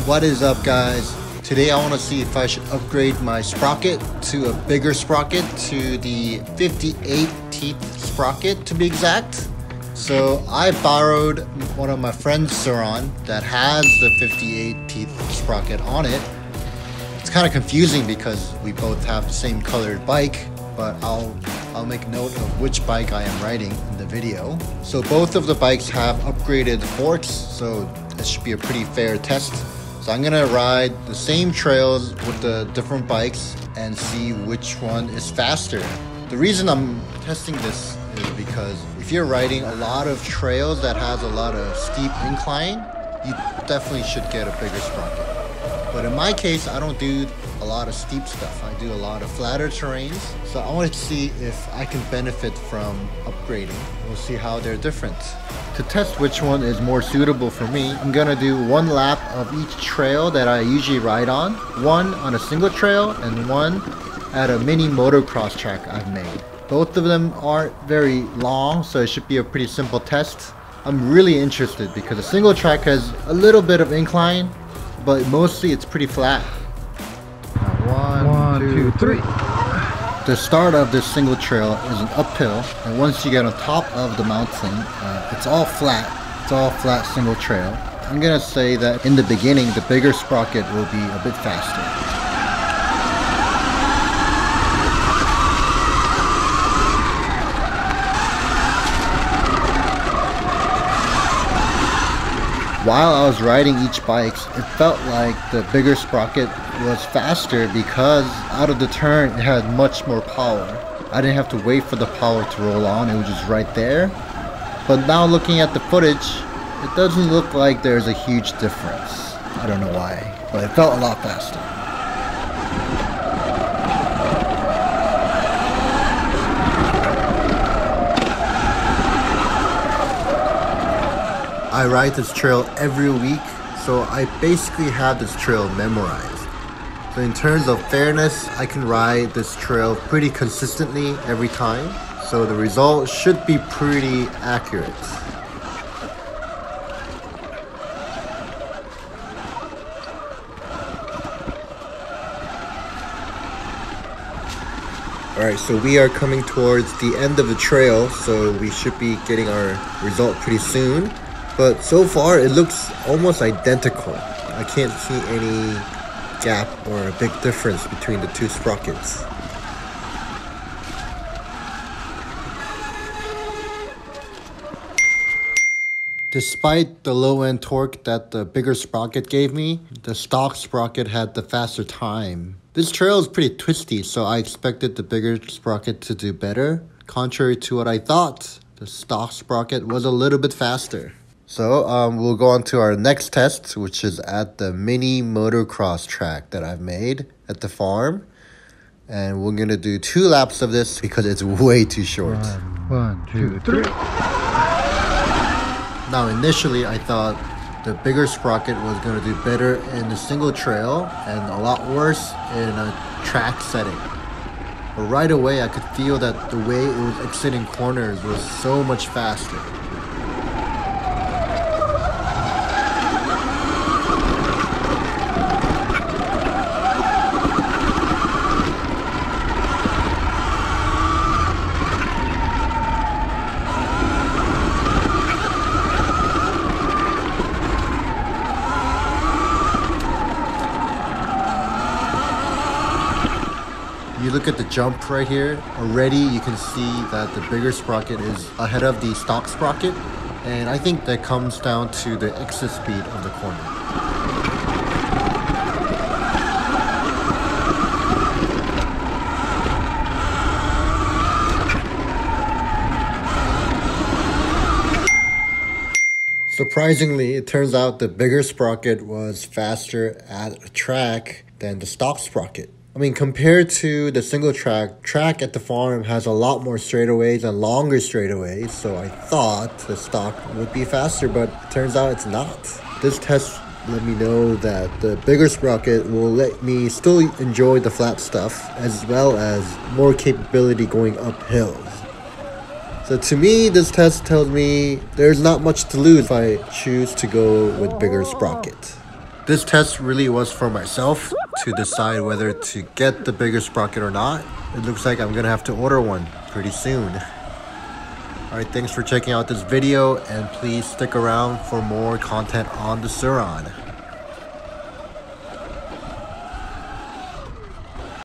What is up, guys? Today I want to see if I should upgrade my sprocket to a bigger sprocket, to the 58T Sprocket to be exact. So I borrowed one of my friend's Sur-ron that has the 58T Sprocket on it. It's kind of confusing because we both have the same colored bike, but I'll make note of which bike I am riding in the video. So both of the bikes have upgraded forks, so it should be a pretty fair test. So I'm gonna ride the same trails with the different bikes and see which one is faster. The reason I'm testing this is because if you're riding a lot of trails that has a lot of steep incline, you definitely should get a bigger sprocket. But in my case, I don't do a lot of steep stuff. I do a lot of flatter terrains. So I wanted to see if I can benefit from upgrading. We'll see how they're different. To test which one is more suitable for me, I'm gonna do one lap of each trail that I usually ride on a single trail and one at a mini motocross track I've made. Both of them aren't very long, so it should be a pretty simple test. I'm really interested because a single track has a little bit of incline, but mostly it's pretty flat. One, two, three. The start of this single trail is an uphill, and once you get on top of the mountain, it's all flat. It's all flat single trail. I'm gonna say that in the beginning, the bigger sprocket will be a bit faster. While I was riding each bike, it felt like the bigger sprocket was faster because out of the turn it had much more power. I didn't have to wait for the power to roll on, it was just right there. But now looking at the footage, it doesn't look like there's a huge difference. I don't know why, but it felt a lot faster. I ride this trail every week, so I basically have this trail memorized. So in terms of fairness, I can ride this trail pretty consistently every time, so the result should be pretty accurate. Alright, so we are coming towards the end of the trail, so we should be getting our result pretty soon. But so far, it looks almost identical. I can't see any gap or a big difference between the two sprockets. Despite the low-end torque that the bigger sprocket gave me, the stock sprocket had the faster time. This trail is pretty twisty, so I expected the bigger sprocket to do better. Contrary to what I thought, the stock sprocket was a little bit faster. So we'll go on to our next test, which is at the mini motocross track that I've made at the farm. And we're going to do 2 laps of this because it's way too short. One, two, three. Now initially I thought the bigger sprocket was going to do better in the single trail and a lot worse in a track setting. But right away I could feel that the way it was exiting corners was so much faster. You look at the jump right here, already you can see that the bigger sprocket is ahead of the stock sprocket, and I think that comes down to the exit speed of the corner. Surprisingly, it turns out the bigger sprocket was faster at a track than the stock sprocket. I mean, compared to the single track at the farm has a lot more straightaways and longer straightaways, so I thought the stock would be faster, but it turns out it's not. This test let me know that the bigger sprocket will let me still enjoy the flat stuff, as well as more capability going up hills. So to me, this test tells me there's not much to lose if I choose to go with bigger sprocket. This test really was for myself to decide whether to get the bigger sprocket or not. It looks like I'm gonna have to order one pretty soon. Alright, thanks for checking out this video, and please stick around for more content on the Sur-ron.